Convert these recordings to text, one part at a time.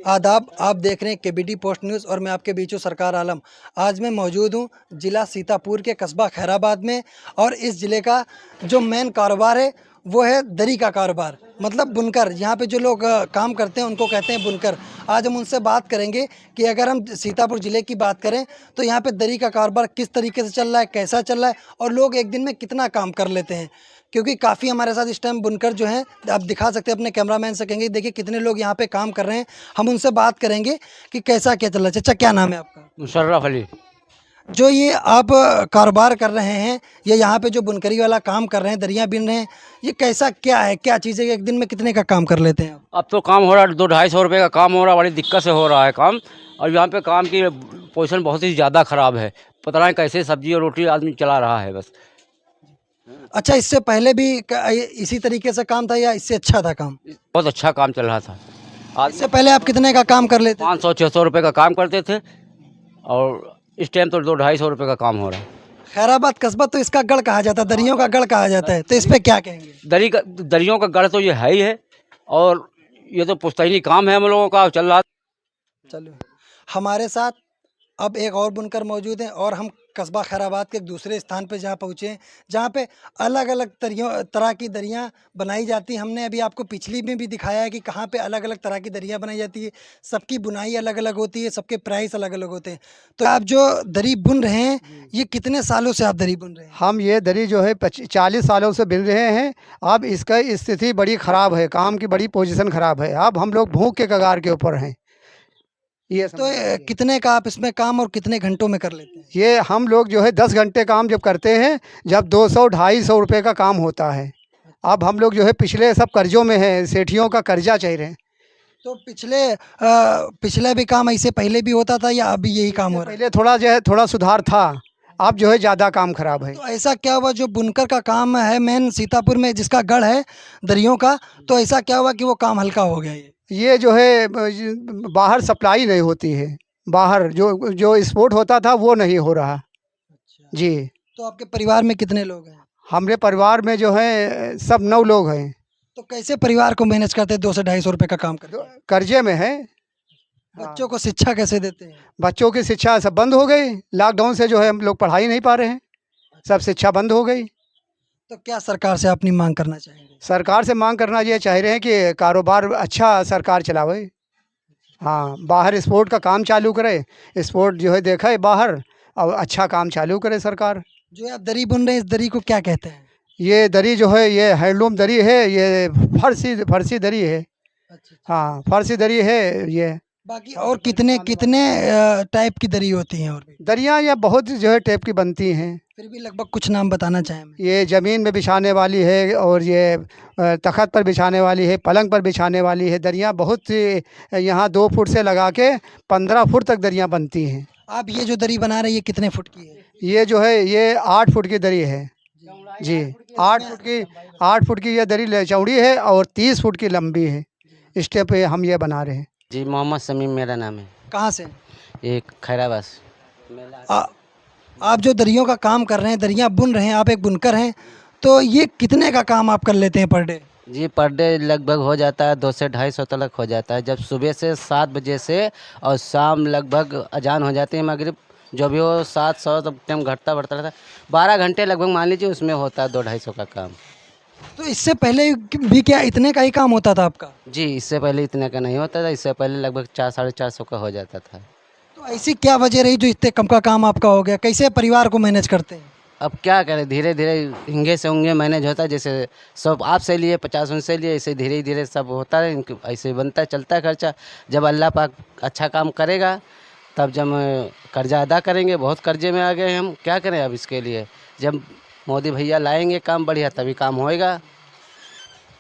आदाब, आप देख रहे हैं केबीडी पोस्ट न्यूज़ और मैं आपके बीच हूँ सरकार आलम। आज मैं मौजूद हूँ ज़िला सीतापुर के कस्बा खैराबाद में और इस ज़िले का जो मेन कारोबार है वो है दरी का कारोबार, मतलब बुनकर। यहाँ पे जो लोग काम करते हैं उनको कहते हैं बुनकर। आज हम उनसे बात करेंगे कि अगर हम सीतापुर ज़िले की बात करें तो यहाँ पे दरी का कारोबार किस तरीके से चल रहा है, कैसा चल रहा है और लोग एक दिन में कितना काम कर लेते हैं। क्योंकि काफ़ी हमारे साथ इस टाइम बुनकर जो हैं, आप दिखा सकते हैं अपने कैमरामैन से, कहेंगे देखिए कितने लोग यहाँ पे काम कर रहे हैं। हम उनसे बात करेंगे कि कैसा क्या चल रहा है। चाचा क्या नाम है आपका? मुशर्रफ अली। जो ये आप कारोबार कर रहे हैं, ये यहाँ पे जो बुनकरी वाला काम कर रहे हैं, दरियाँ बिन रहे हैं, ये कैसा क्या है, क्या चीज़ है? एक दिन में कितने का काम कर लेते हैं आप? अब तो काम हो रहा है 200-250 रुपये का काम हो रहा है, बड़ी दिक्कत से हो रहा है काम। और यहाँ पे काम की पोजीशन बहुत ही ज़्यादा ख़राब है, पता नहीं कैसे सब्जी और रोटी आदमी चला रहा है बस। अच्छा, इससे पहले भी इसी तरीके से काम था या इससे अच्छा था काम? बहुत अच्छा काम चल रहा था। आज इससे पहले आप कितने का काम कर लेते? 500-600 रुपये का काम करते थे और इस टाइम तो 200-250 रुपये का काम हो रहा है। खैराबाद कस्बा तो इसका गढ़ कहा जाता है, दरियों का गढ़ कहा जाता है, तो इस पे क्या कहेंगे? दरियों का गढ़ तो ये है ही है और ये तो पुश्तैनी काम है हम लोगों का चल रहा। चलो, हमारे साथ अब एक और बुनकर मौजूद हैं और हम कस्बा खैराबाद के एक दूसरे स्थान पे जहाँ पहुँचे हैं, जहाँ पे अलग अलग तरह की दरियाँ बनाई जाती हैं। हमने अभी आपको पिछली में भी दिखाया है कि कहाँ पे अलग अलग तरह की दरियाँ बनाई जाती है। सबकी बुनाई अलग अलग होती है, सबके प्राइस अलग अलग होते हैं। तो आप जो दरी बुन रहे हैं, ये कितने सालों से आप दरी बुन रहे हैं? हम ये दरी जो है 40 सालों से बिन रहे हैं। अब इसका स्थिति बड़ी ख़राब है, काम की बड़ी पोजीशन ख़राब है। अब हम लोग भूख के कगार के ऊपर हैं। ये तो कितने का आप इसमें काम और कितने घंटों में कर लेते हैं? ये हम लोग जो है 10 घंटे काम जब करते हैं, जब 200-250 रुपये का काम होता है। अब हम लोग जो है पिछले सब कर्जों में हैं, सेठियों का कर्जा चाहिए रहे। तो पिछले भी काम ऐसे पहले भी होता था या अभी यही काम हो रहा है? पहले थोड़ा जो है थोड़ा सुधार था, अब जो है ज़्यादा काम ख़राब है। तो ऐसा क्या हुआ जो बुनकर का काम है मेन सीतापुर में जिसका गढ़ है दरियों का, तो ऐसा क्या हुआ कि वो काम हल्का हो गया? ये जो है बाहर सप्लाई नहीं होती है, बाहर जो जो एक्सपोर्ट होता था वो नहीं हो रहा। अच्छा। जी, तो आपके परिवार में कितने लोग हैं? हमारे परिवार में जो है सब 9 लोग हैं। तो कैसे परिवार को मैनेज करते हैं 200-250 रुपये का काम करते हैं? कर्जे में है। बच्चों को शिक्षा कैसे देते हैं? बच्चों की शिक्षा सब बंद हो गई, लॉकडाउन से जो है हम लोग पढ़ाई नहीं पा रहे हैं, सब शिक्षा बंद हो गई। तो क्या सरकार से अपनी मांग करना चाहेंगे? सरकार से मांग करना ये चाह रहे हैं कि कारोबार अच्छा सरकार चलावे। हाँ, बाहर एक्सपोर्ट का काम चालू करे, एक्सपोर्ट जो है देखा है बाहर, और अच्छा काम चालू करे सरकार। जो आप दरी बुन रहे हैं, इस दरी को क्या कहते हैं? ये दरी जो है ये हैंडलूम दरी है, ये फर्सी दरी है। अच्छा। हाँ, फर्सी दरी है ये। बाकी और कितने कितने टाइप की दरी होती हैं और भी? दरियाँ या बहुत जो है टाइप की बनती हैं। फिर भी लगभग कुछ नाम बताना चाहें? ये ज़मीन में बिछाने वाली है और ये तख़्त पर बिछाने वाली है, पलंग पर बिछाने वाली है। दरियाँ बहुत सी, यहाँ 2 फुट से लगा के 15 फुट तक दरियाँ बनती हैं। आप ये जो दरी बना रहे हैं ये कितने फुट की है? ये जो है ये 8 फुट की दरी है जी। 8 फुट की ये दरी चौड़ी है और 30 फुट की लंबी है। इस टाइप पे हम ये बना रहे हैं। जी, मोहम्मद समीम मेरा नाम है। कहाँ से? एक खैराबाद। आ, आप जो दरियों का काम कर रहे हैं, दरियाँ बुन रहे हैं, आप एक बुनकर हैं, तो ये कितने का काम आप कर लेते हैं पर डे? जी, पर डे लगभग हो जाता है 200 से 250 तक हो जाता है। जब सुबह से 7 बजे से और शाम लगभग अजान हो जाती है मगरिब, जो भी हो 700 तब टाइम घटता बढ़ता रहता है। 12 घंटे लगभग मान लीजिए उसमें होता है 200-250 का काम। तो इससे पहले भी क्या इतने का ही काम होता था आपका? जी, इससे पहले इतने का नहीं होता था, इससे पहले लगभग 400-450 का हो जाता था। तो ऐसी क्या वजह रही जो इतने कम का काम आपका हो गया? कैसे परिवार को मैनेज करते हैं? अब क्या करें, धीरे धीरे हिंगे से होंगे मैनेज होता है। जैसे सब आपसे लिए 50 उनसे लिए, ऐसे धीरे धीरे सब होता है, ऐसे बनता है, चलता है खर्चा। जब अल्लाह पाक अच्छा काम करेगा तब जब कर्जा अदा करेंगे। बहुत कर्जे में आ गए हम, क्या करें अब इसके लिए। जब मोदी भैया लाएंगे काम बढ़िया तभी काम होएगा।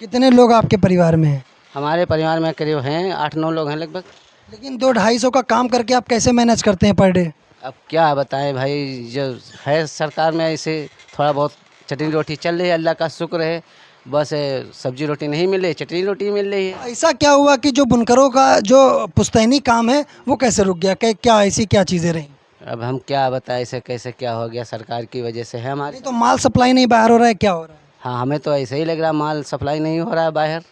कितने लोग आपके परिवार में हैं? हमारे परिवार में करीब हैं 8-9 लोग हैं लगभग। लेकिन 200-250 का काम करके आप कैसे मैनेज करते हैं पर डे? अब क्या बताएं भाई, जो है सरकार में ऐसे थोड़ा बहुत चटनी रोटी चल रही है, अल्लाह का शुक्र है। बस सब्जी रोटी नहीं मिल रही, चटनी रोटी मिल रही है। ऐसा क्या हुआ कि जो बुनकरों का जो पुश्तैनी काम है वो कैसे रुक गया? क्या ऐसी क्या चीज़ें रहीं? अब हम क्या बताएं ऐसे कैसे क्या हो गया, सरकार की वजह से है हमारी। नहीं तो माल सप्लाई नहीं बाहर हो रहा है, क्या हो रहा है? हाँ, हमें तो ऐसे ही लग रहा, माल सप्लाई नहीं हो रहा है बाहर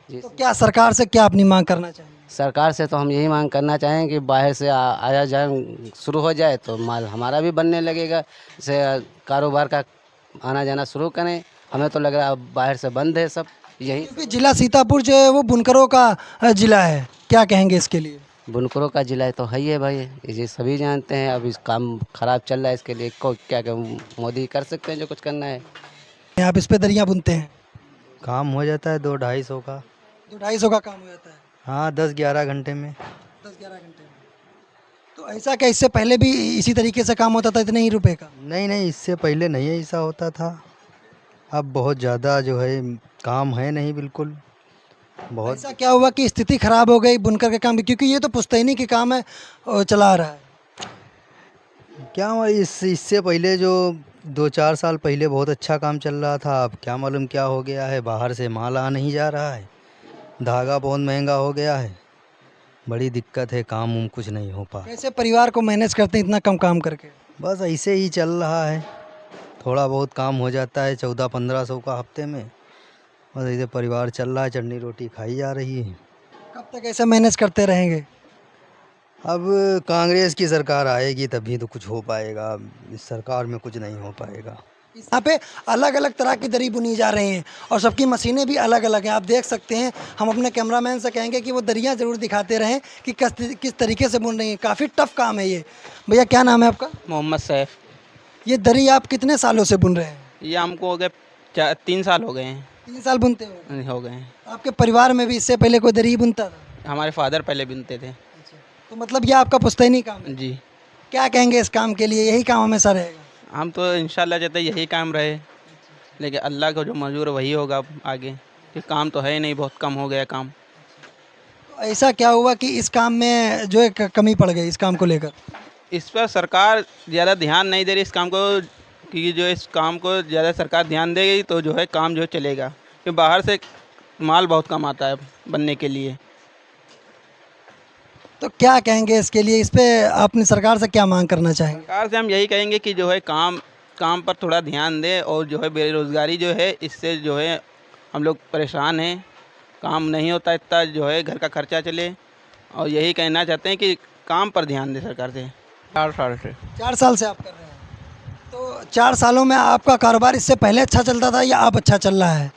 जी। तो क्या सरकार से क्या अपनी मांग करना चाहिए? सरकार से तो हम यही मांग करना चाहें कि बाहर से आया जाए शुरू हो जाए तो माल हमारा भी बनने लगेगा। जैसे कारोबार का आना जाना शुरू करें। हमें तो लग रहा है अब बाहर से बंद है सब यही। क्योंकि जिला सीतापुर जो है वो बुनकरों का जिला है, क्या कहेंगे इसके लिए? बुनकरों का जिला तो है ही है भाई, ये सभी जानते हैं। अब इस काम खराब चल रहा है, इसके लिए को क्या मोदी कर सकते हैं जो कुछ करना है। आप इस पे दरियाँ बुनते हैं? काम हो जाता है 2-250 का। 200-250 का काम हो जाता है हाँ 10-11 घंटे में। 10-11 घंटे में। तो ऐसा क्या इससे पहले भी इसी तरीके से काम होता था इतने ही रुपए का? नहीं नहीं, इससे पहले नहीं ऐसा होता था। अब बहुत ज़्यादा जो है काम है नहीं बिल्कुल, बहुत। ऐसा क्या हुआ कि स्थिति खराब हो गई बुनकर के काम की? क्योंकि ये तो पुश्तैनी के काम है और चला आ रहा है। क्या हुआ, इससे पहले जो 2-4 साल पहले बहुत अच्छा काम चल रहा था। अब क्या मालूम क्या हो गया है, बाहर से माल आ नहीं जा रहा है, धागा बहुत महंगा हो गया है, बड़ी दिक्कत है, काम उम कुछ नहीं हो पा। कैसे परिवार को मैनेज करते हैं इतना कम काम करके? बस ऐसे ही चल रहा है, थोड़ा बहुत काम हो जाता है 1400-1500 का हफ्ते में। बस ऐसे परिवार चल रहा है, चटनी रोटी खाई जा रही है। कब तक ऐसे मैनेज करते रहेंगे? अब कांग्रेस की सरकार आएगी तभी तो कुछ हो पाएगा, इस सरकार में कुछ नहीं हो पाएगा। यहाँ पे अलग अलग तरह की दरी बुनी जा रही हैं और सबकी मशीनें भी अलग अलग हैं। आप देख सकते हैं, हम अपने कैमरामैन से कहेंगे कि वो दरियाँ ज़रूर दिखाते रहें कि किस तरीके से बुन रही हैं। काफ़ी टफ काम है ये। भैया क्या नाम है आपका? मोहम्मद सैफ। ये दरी आप कितने सालों से बुन रहे हैं? ये हमको हो गए 3 साल हो गए हैं। 3 साल बुनते हो गए हैं। आपके परिवार में भी इससे पहले कोई दरी ही बुनता था? हमारे फादर पहले बुनते थे। तो मतलब ये आपका पुश्तैनी काम है? जी। क्या कहेंगे इस काम के लिए? यही काम हमेशा रहेगा? हम तो इंशाल्लाह चाहते हैं यही काम रहे, लेकिन अल्लाह का जो मंजूर है वही होगा आगे। ये काम तो है ही नहीं, बहुत कम हो गया काम। तो ऐसा क्या हुआ कि इस काम में जो है कमी पड़ गई इस काम को लेकर? इस पर सरकार ज़्यादा ध्यान नहीं दे रही इस काम को, कि जो इस काम को ज़्यादा सरकार ध्यान देगी तो जो है काम जो है चलेगा, क्योंकि बाहर से माल बहुत कम आता है बनने के लिए। तो क्या कहेंगे इसके लिए? इस पे अपनी सरकार से क्या मांग करना चाहेंगे? सरकार से हम यही कहेंगे कि जो है काम पर थोड़ा ध्यान दे, और जो है बेरोज़गारी जो है इससे जो है हम लोग परेशान हैं। काम नहीं होता इतना जो है घर का खर्चा चले, और यही कहना चाहते हैं कि काम पर ध्यान दे सरकार से। 4 साल से। 4 साल से आप कर रहे हैं, तो 4 सालों में आपका कारोबार इससे पहले अच्छा चलता था या अब अच्छा चल रहा है?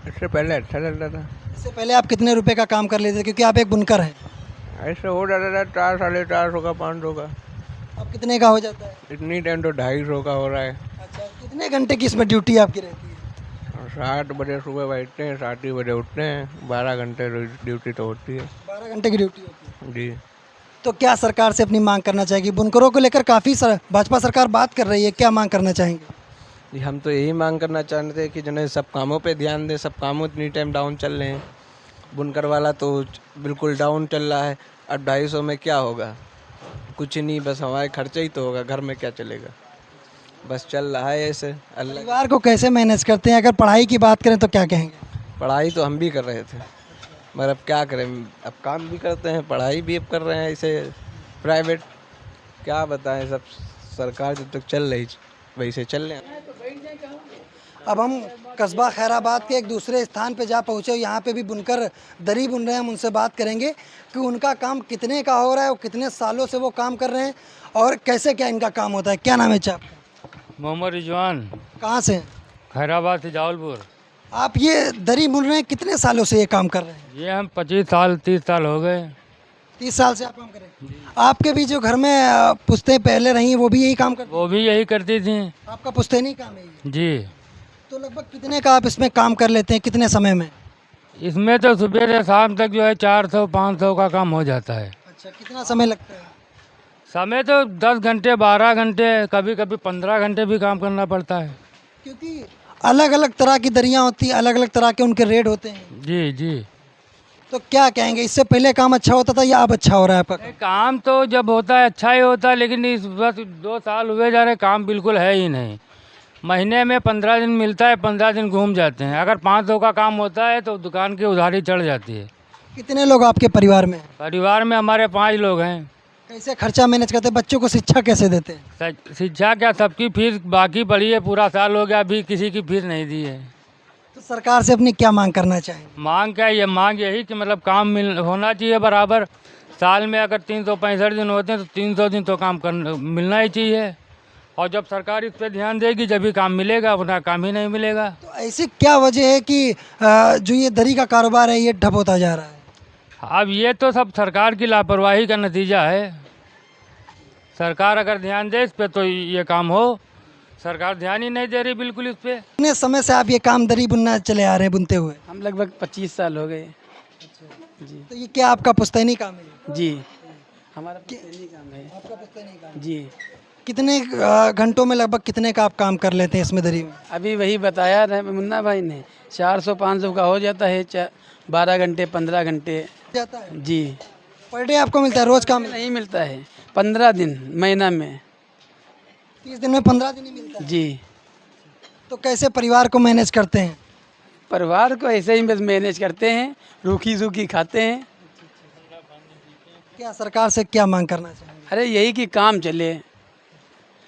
इससे पहले अच्छा चलता था। इससे पहले आप कितने रुपए का काम कर लेते थे, क्योंकि आप एक बुनकर हैं? ऐसे हो जाता था 400-450 का, 500 का। अब कितने का हो जाता है? इतनी टाइम तो 250 का हो रहा है। अच्छा, कितने घंटे की इसमें ड्यूटी आपकी रहती है? और 7 बजे सुबह बैठते हैं, 7 ही बजे उठते हैं, 12 घंटे ड्यूटी तो होती है। 12 घंटे की ड्यूटी होती है। जी। तो क्या सरकार से अपनी मांग करना चाहेगी? बुनकरों को लेकर काफ़ी भाजपा सरकार बात कर रही है, क्या मांग करना चाहेंगे? जी, हम तो यही मांग करना चाहते हैं कि जो है सब कामों पे ध्यान दें। सब कामों इतनी टाइम डाउन चल रहे हैं, बुनकर वाला तो बिल्कुल डाउन चल रहा है। अब 250 में क्या होगा? कुछ नहीं, बस हमारे खर्चे ही तो होगा, घर में क्या चलेगा? बस चल रहा है ऐसे। अल्लाह। परिवार को कैसे मैनेज करते हैं? अगर पढ़ाई की बात करें तो क्या कहेंगे? पढ़ाई तो हम भी कर रहे थे, मगर अब क्या करें, अब काम भी करते हैं, पढ़ाई भी अब कर रहे हैं ऐसे प्राइवेट। क्या बताएं, सब सरकार जब तक चल रही वैसे चल रहे हैं। अब हम कस्बा खैराबाद के एक दूसरे स्थान पे जा पहुँचे। यहाँ पे भी बुनकर दरी बुन रहे हैं। हम उनसे बात करेंगे कि उनका काम कितने का हो रहा है और कितने सालों से वो काम कर रहे हैं और कैसे क्या इनका काम होता है। क्या नाम है आपका? मोहम्मद रिजवान, कहाँ से? खैराबाद से जावलपुर। आप ये दरी बुन रहे हैं, कितने सालों से ये काम कर रहे हैं? ये हम 25 साल 30 साल हो गए। 30 साल से आप काम कर रहे हैं। आपके भी जो घर में पुश्तें पहले रही वो भी यही काम करती? वो भी यही करती थी। आपका पुश्तैनी काम है ये? जी। तो लगभग कितने का आप इसमें काम कर लेते हैं, कितने समय में? इसमें तो सुबह से शाम तक जो है 400-500 का काम हो जाता है। अच्छा, कितना समय लगता है? समय तो 10 घंटे 12 घंटे, कभी कभी 15 घंटे भी काम करना पड़ता है। क्योंकि अलग अलग तरह की दरियाँ होती हैं, अलग अलग तरह के उनके रेट होते हैं। जी जी। तो क्या कहेंगे, इससे पहले काम अच्छा होता था या अब अच्छा हो रहा है आपका काम? काम तो जब होता है अच्छा ही होता है, लेकिन इस बस 2 साल हुए जा रहे, काम बिल्कुल है ही नहीं। महीने में 15 दिन मिलता है, 15 दिन घूम जाते हैं। अगर 500 का काम होता है तो दुकान की उधारी चढ़ जाती है। कितने लोग आपके परिवार में हैं? परिवार में हमारे 5 लोग हैं। कैसे खर्चा मैनेज करते हैं? बच्चों को शिक्षा कैसे देते हैं? शिक्षा क्या, सबकी फीस बाकी पड़ी है, पूरा साल हो गया, अभी किसी की फीस नहीं दी है। तो सरकार से अपनी क्या मांग करना चाहेंगे? मांग क्या है? ये मांग यही कि मतलब काम मिल होना चाहिए बराबर। साल में अगर 365 दिन होते हैं तो 300 दिन तो काम करना मिलना ही चाहिए। और जब सरकार इस पे ध्यान देगी जब भी काम मिलेगा, वरना काम ही नहीं मिलेगा। तो ऐसी क्या वजह है कि जो ये दरी का कारोबार है ये ठप होता जा रहा है? अब ये तो सब सरकार की लापरवाही का नतीजा है। सरकार अगर ध्यान दे इस पे तो ये काम हो। सरकार ध्यान ही नहीं दे रही बिल्कुल इस पे। कितने समय से आप ये काम दरी बुनना चले आ रहे हैं, बुनते हुए? हम लगभग 25 साल हो गए। तो ये क्या आपका पुश्तैनी काम है? जी, हमारा पुश्तैनी काम है। आपका पुश्तैनी काम। जी, कितने घंटों में लगभग कितने का आप काम कर लेते हैं इसमें दरी में? अभी वही बताया मुन्ना भाई ने, 400-500 का हो जाता है। 12 घंटे 15 घंटे। जाता है जी, पर डे आपको मिलता है, रोज काम नहीं मिलता है। 15 दिन महीना में। 30 दिन में 15 दिन ही मिलता है। जी, तो कैसे परिवार को मैनेज करते हैं? परिवार को ऐसे ही बस मैनेज करते हैं, रूखी सूखी खाते हैं। क्या सरकार से क्या मांग करना चाहेंगे? अरे यही कि काम चले,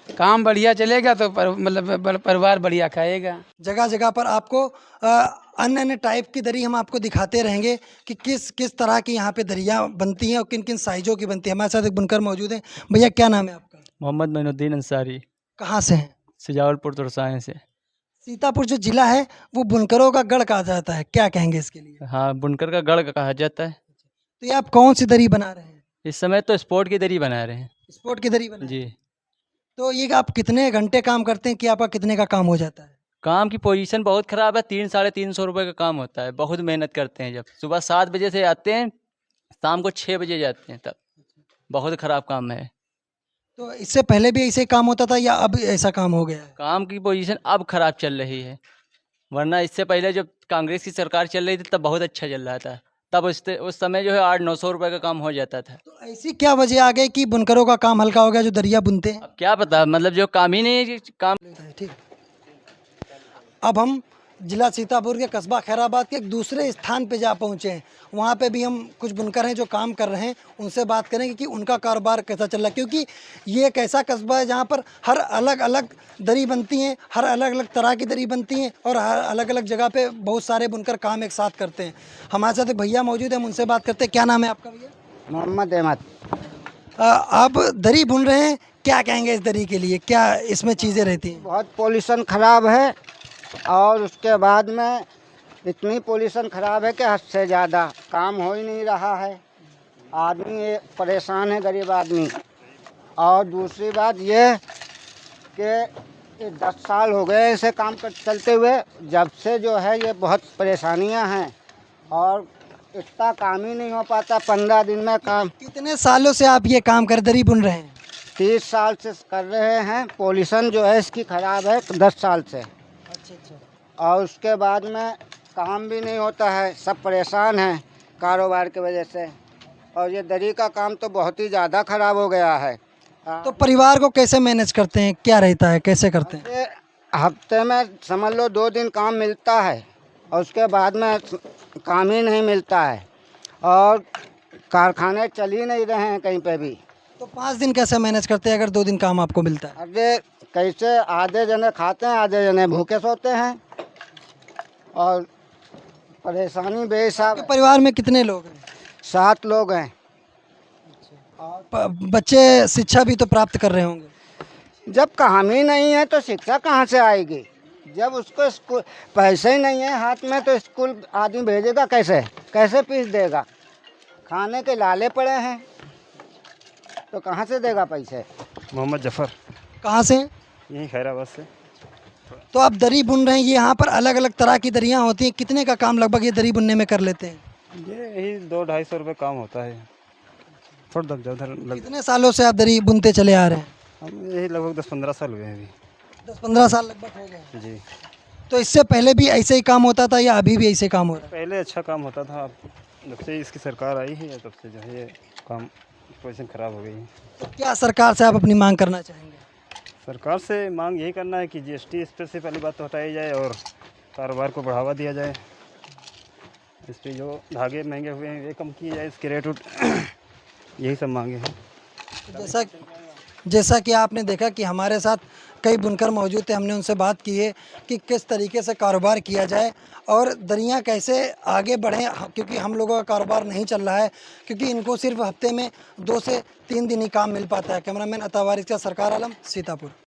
काम बढ़िया चलेगा तो मतलब परिवार बढ़िया खाएगा। जगह जगह पर आपको अन्य अन्य टाइप की दरी हम आपको दिखाते रहेंगे कि किस किस तरह की यहाँ पे दरियाँ बनती हैं और किन किन साइज़ों की बनती है। हमारे साथ एक बुनकर मौजूद हैं। भैया क्या नाम है आपका? मोहम्मद मोइनुद्दीन अंसारी, कहाँ से हैं? सिजावलपुर तुरसाए से। सीतापुर जो जिला है वो बुनकरों का गढ़ कहा जाता है, क्या कहेंगे इसके लिए? हाँ, बुनकर का गढ़ कहा जाता है। तो ये आप कौन सी दरी बना रहे हैं? इस समय तो स्पोर्ट की दरी बना रहे हैं। स्पोर्ट की दरी बना रहे जी। हैं। तो ये आप कितने घंटे काम करते हैं कि आपका कितने का काम हो जाता है? काम की पोजीशन बहुत ख़राब है। 300-350 रुपये का काम होता है। बहुत मेहनत करते हैं। जब सुबह 7 बजे से आते हैं, शाम को 6 बजे जाते हैं। तब बहुत ख़राब काम है। तो इससे पहले भी ऐसे काम होता था या अब ऐसा काम हो गया है? काम की पोजीशन अब ख़राब चल रही है, वरना इससे पहले जब कांग्रेस की सरकार चल रही थी तब बहुत अच्छा चल रहा था। तब उस समय जो है 800-900 रुपये का काम हो जाता था। तो ऐसी क्या वजह आ गई कि बुनकरों का काम हल्का हो गया जो दरिया बुनते हैं? अब क्या पता, मतलब जो काम ही नहीं है काम। ठीक। अब हम जिला सीतापुर के कस्बा खैराबाद के एक दूसरे स्थान पे जा पहुँचे हैं। वहाँ पे भी हम कुछ बुनकर हैं जो काम कर रहे हैं, उनसे बात करेंगे कि उनका कारोबार कैसा चल रहा है, क्योंकि ये एक ऐसा कस्बा है जहाँ पर हर अलग अलग दरी बनती हैं, हर अलग अलग तरह की दरी बनती हैं और हर अलग अलग जगह पे बहुत सारे बुनकर काम एक साथ करते हैं। हमारे साथ एक भैया मौजूद है, हम उनसे बात करते हैं। क्या नाम है आपका भैया? मोहम्मद अहमद। आप दरी बुन रहे हैं, क्या कहेंगे इस दरी के लिए? क्या इसमें चीज़ें रहती हैं? बहुत पोल्यूशन ख़राब है और उसके बाद में इतनी पोल्यूशन ख़राब है कि हद से ज़्यादा काम हो ही नहीं रहा है। आदमी ये परेशान है, गरीब आदमी। और दूसरी बात ये कि ये 10 साल हो गए इसे काम कर चलते हुए, जब से जो है ये बहुत परेशानियां हैं और इतना काम ही नहीं हो पाता। 15 दिन में काम। कितने सालों से आप ये काम कर दरी बुन रहे हैं? 30 साल से कर रहे हैं। पोल्यूशन जो है इसकी ख़राब है 10 साल से। अच्छा। और उसके बाद में काम भी नहीं होता है, सब परेशान हैं कारोबार की वजह से। और ये दरी का काम तो बहुत ही ज़्यादा ख़राब हो गया है। तो परिवार को कैसे मैनेज करते हैं, क्या रहता है, कैसे करते हैं? ये हफ्ते में समझ लो 2 दिन काम मिलता है और उसके बाद में काम ही नहीं मिलता है और कारखाने चल ही नहीं रहे हैं कहीं पे भी। तो 5 दिन कैसे मैनेज करते हैं अगर 2 दिन काम आपको मिलता है? अरे कैसे, आधे जने खाते हैं, आधे जने भूखे सोते हैं और परेशानी बेहिसाब। आपके परिवार में कितने लोग हैं? 7 लोग हैं। बच्चे शिक्षा भी तो प्राप्त कर रहे होंगे। जब काम ही नहीं है तो शिक्षा कहाँ से आएगी? जब उसको स्कूल पैसे ही नहीं है हाथ में तो स्कूल आदमी भेजेगा कैसे? कैसे फीस देगा? खाने के लाले पड़े हैं तो कहाँ से देगा पैसे? मोहम्मद जफ़र, कहाँ से? यहीं खैराबाद से। तो आप दरी बुन रहे हैं, ये यहाँ पर अलग अलग तरह की दरियाँ होती हैं, कितने का काम लगभग ये दरी बुनने में कर लेते हैं? ये यही 200-250 रुपये काम होता है। थोड़ा कितने सालों से आप दरी बुनते चले आ रहे हैं? हम यही लगभग 10-15 साल हुए हैं अभी। 10-15 साल लगभग हो गए। जी। तो इससे पहले भी ऐसे ही काम होता था या अभी भी ऐसे काम हो रहा है? पहले अच्छा काम होता था, जब से इसकी सरकार आई है तब से जो है ये काम पोजीशन ख़राब हो गई है। तो क्या सरकार से आप अपनी मांग करना चाहेंगे? सरकार से मांग यही करना है कि GST इस पर से पहली बात तो हटाई जाए और कारोबार को बढ़ावा दिया जाए। इस पर जो धागे महंगे हुए हैं ये कम किए जाए, इसके रेट यही सब मांगे हैं। जैसा कि आपने देखा कि हमारे साथ कई बुनकर मौजूद थे, हमने उनसे बात की है कि किस तरीके से कारोबार किया जाए और दरियाँ कैसे आगे बढ़ें, क्योंकि हम लोगों का कारोबार नहीं चल रहा है, क्योंकि इनको सिर्फ हफ्ते में 2 से 3 दिन ही काम मिल पाता है। कैमरामैन अता वारिस के साथ सरकार आलम, सीतापुर।